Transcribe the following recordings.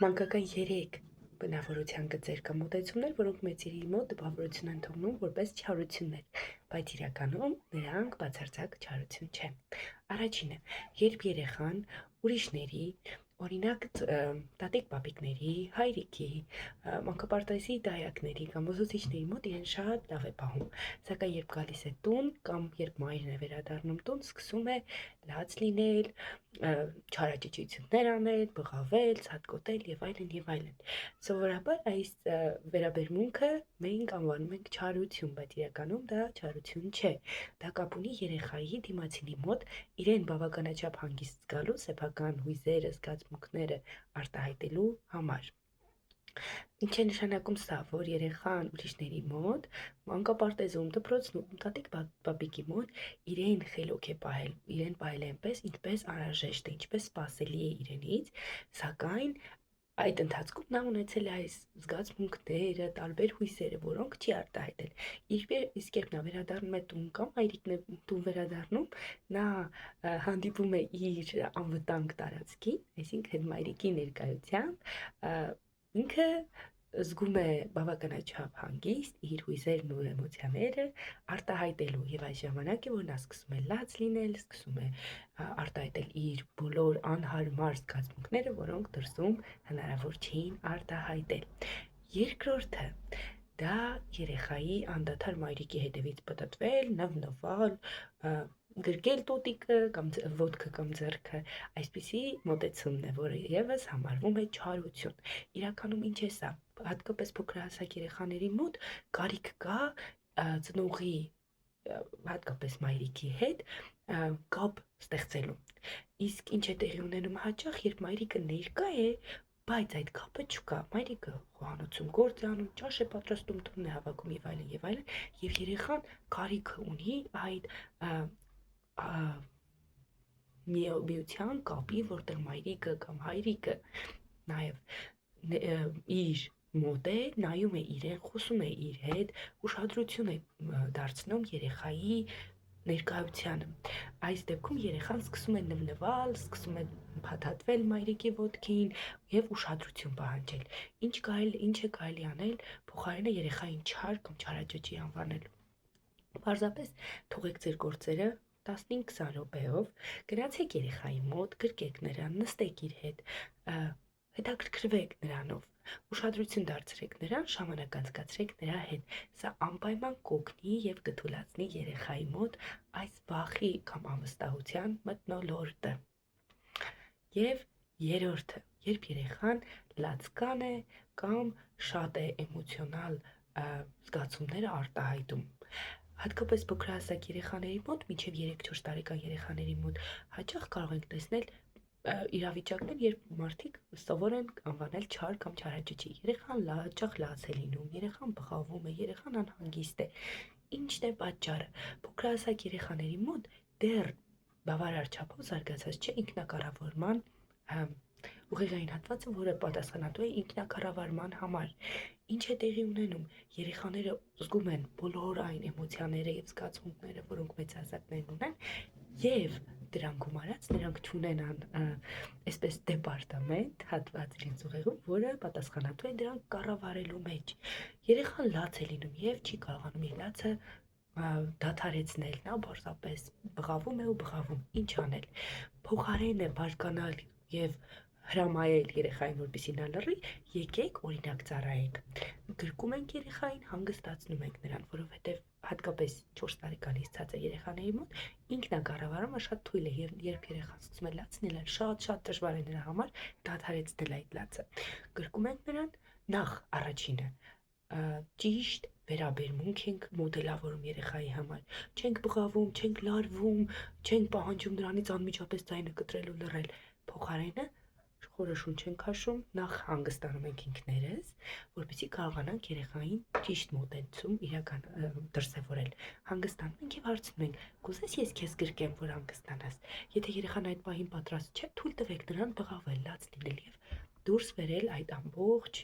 Մանկական 3 բնավորության գծեր կամ մոտեցումներ, որոնք մեծերի մոտ տպավորություն են թողնում որպես չարություններ, բայց իրականում նրանք բացարձակ չարություն չեն։ Առաջինը, երբ երեխան ուրիշների, օրինակ տատիկ-պապիկների, հայրիկի, մանկապարտեզի դայակների կամ ուսուցիչների մոտ իրեն շատ լավ է պահում, սակայն երբ գալիս է տուն կամ երբ մայրն է վերադառնում տուն, սկսում է լաց լինել, չարաճճիություններ անել, բղավել, ցատկոտել եւ այլն եւ այլն։ Սովորաբար այս վերաբերմունքը մենք անվանում ենք չարություն, բայց իրականում դա չարություն չէ։ Դա կապ ունի երեխայի դիմացինի մոտ իրեն բավականաչափ հանգիստ զգալու, սեփական հույզերը, զգացմունքները արտահայտելու համար։ Ինչ է նշանակում սա, որ երեխան ուրիշների մոտ, մանկապարտեզում, դպրոցում, տատիկ-պապիկի մոտ իրեն խելոք է պահել, իրեն պահել է այնպես, ինչպես անհրաժեշտ է, ինչպես սպասելի է իրենից, սակայն այդ ընթացքում նա ունեցել է այս զգացմունքները, տարբեր հույսերը, որոնք չի արտահայտել։ Իսկ երբ նա վերադառնում է տուն կամ հայրիկն է տուն վերադառնում, նա հանդիպում է իր անվտանգ տարածքին, այսինքն մայրիկի ներկայությամբ, ինքը զգում է բավականաչափ հանգիստ իր հույզերն ու էմոցիաները արտահայտելու եւ այս ժամանակ է, որ նա սկսում է լաց լինել, սկսում է արտահայտել իր բոլոր անհարմար զգացմունքները, որոնք դրսում հնարավոր չէին արտահայտել։ Երկրորդը դա երեխայի անդադար մայրիկի հետևից պտտվել, նվնվալ, գրկել տոտիկը կամ ոտքը կամ ձեռքը, այսպիսի մոտեցումն է, որը եւս համարվում է չարություն։ Իրականում ինչ է սա, հատկապես փոքրահասակ երեխաների մոտ կարիք կա ծնողի, հատկապես մայրիկի հետ կապ ստեղծելու։ Իսկ ինչ է տեղի ունենում հաճախ, երբ մայրիկը ներկա է, բայց այդ կապը չկա, մայրիկը խոհանոցում գործ է անում, ճաշ է պատրաստում, տունն է հավաքում եւ այլն, եւ երեխան կարիքը ունի այդ միության կապի, որտեղ մայրիկը կամ հայրիկը նաեւ իր մոտ է, նայում է իրեն, խոսում է իր հետ, ուշադրություն է դարձնում երեխայի ներկայությանը։ Այս դեպքում երեխան սկսում է նվնվալ, սկսում է փաթաթվել մայրիկի ոտքին եւ ուշադրություն պահանջել։ Ինչ է կարելի անել, փոխարենը երեխային չար կամ չարաճճի անվանել։ Պարզապես թողեք ձեր գործերը 15-20 րոպեով, գնացեք երեխայի մոտ, գրկեք նրան, նստեք իր հետ, հետաքրքրվեք նրանով, ուշադրություն դարձրեք նրան, ժամանակ անցկացրեք նրա հետ։ Սա անպայման կօգնի եւ կթույլատնի երեխայի մոտ այս վախի կամ անվստահության մթնոլորտը։ Եվ երրորդը, երբ երեխան լացկան է կամ շատ է էմոցիոնալ զգացումները արտահայտում։ Հատկապես փոքրահասակ երեխաների մոտ, մինչև 3-4 տարեկան երեխաների մոտ հաճախ կարող ենք տեսնել իրավիճակներ, երբ մարդիկ սովոր են անվանել չար կամ չարաճճի։ Երեխան հաճախ լաց է լինում, երեխան բղավում է, երեխան անհանգիստ է։ Ինչն է պատճառը։ Փոքրահասակ երեխաների մոտ դեռ բավարար չափով զարգացած չէ ինքնակառավարման ուղեղային հատվածը, որը պատասխանատու է ինքնակառավարման համար։ Ինչ է տեղի ունենում։ Երեխաները զգում են բոլոր այն էմոցիաները եւ զգացմունքները, որոնք մեծահասակներն ունեն, եւ դրանք գումարած նրանք չունենան այսպես դեպարտամենտ հատված իրենց ուղեղում, որը պատասխանատու է դրանք կառավարելու մեջ։ Երեխան լաց է լինում եւ չի կարողանում իր լացը դադարեցնել, նա պարզապես բղավում է ու բղավում։ Ինչ անել։ Փոխարենը բարկանալ եւ հրամայել երեխային, որպեսզի նա լռի, եկեք օրինակ ծառայենք։ Գրկում ենք երեխային, հանգստացնում ենք նրան, որովհետեւ հատկապես 4 տարեկանից ցածր երեխաների մոտ ինքնակառավարումը շատ թույլ է եւ երբ երեխան սկսում է լացնել, շատ դժվար է նրա համար դադարեցնել այդ լացը։ Գրկում ենք նրան, նախ առաջինը ճիշտ վերաբերմունք ենք մոդելավորում երեխայի համար։ Չենք բղավում, չենք լարվում, չենք պահանջում նրանից անմիջապես ձայնը կտրել ու լռել։ Փոխարենը խորը շունչ ենք քաշում, նախ հանգստանում ենք ինքներս, որպեսզի կարողանանք երեխային ճիշտ մոտեցում դրսևորել։ Հանգստանում ենք եւ հարցնում ենք. «Կուզես ես քեզ գրկեմ, որ հանգստանաս»։ Եթե երեխան այդ պահին պատրաստ չէ, թույլ տվեք նրան բղավել, լաց լինել եւ դուրս բերել այդ ամբողջ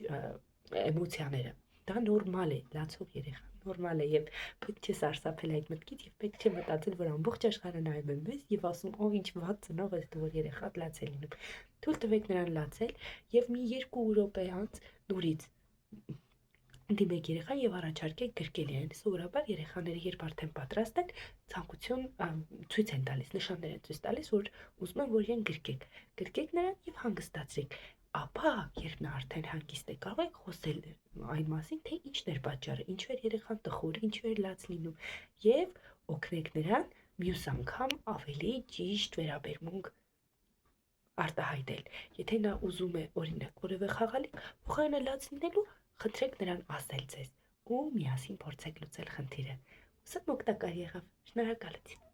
էմոցիաները։ Դա նորմալ է, լացող երեխա նորմալ է եւ պետք չէ սարսափել այդ մտքից եւ պետք չէ մտածել, որ ամբողջ աշխարհը նայում է մեզ եւ ասում, «Ո, ինչ վատ ծնող ես դու, որ երեխատ լաց է լինում»։ Թույլ տվեք նրան լացել եւ մի 2 րոպե անց նորից դիմեք երեխան եւ առաջարկեք գրկել իրեն։ Սովորաբար երեխաները երբ արդեն պատրաստ են, ցանկություն ցույց են տալիս, նշաններ են ցույց տալիս, որ ուզում են, որ իրեն գրկեք նրան եւ հանգստացրեք։ Ապա, երբ նա արդեն հանգիստ է, կարող եք խոսել այն մասին, թե ինչն էր պատճառը, ինչու էր երեխան տխուր, ինչու էր լաց լինում եւ օգնեք նրան մյուս անգամ ավելի ճիշտ վերաբերմունք արտահայտել։ Եթե նա ուզում է, օրինակ, որևէ խաղալիք, փոխարենը լաց լինելու, խնդրեք նրան ասել ձեզ ու միասին փորձեք լուծել խնդիրը։ Ուսեմ օգտակար եղավ։ Շնորհակալություն։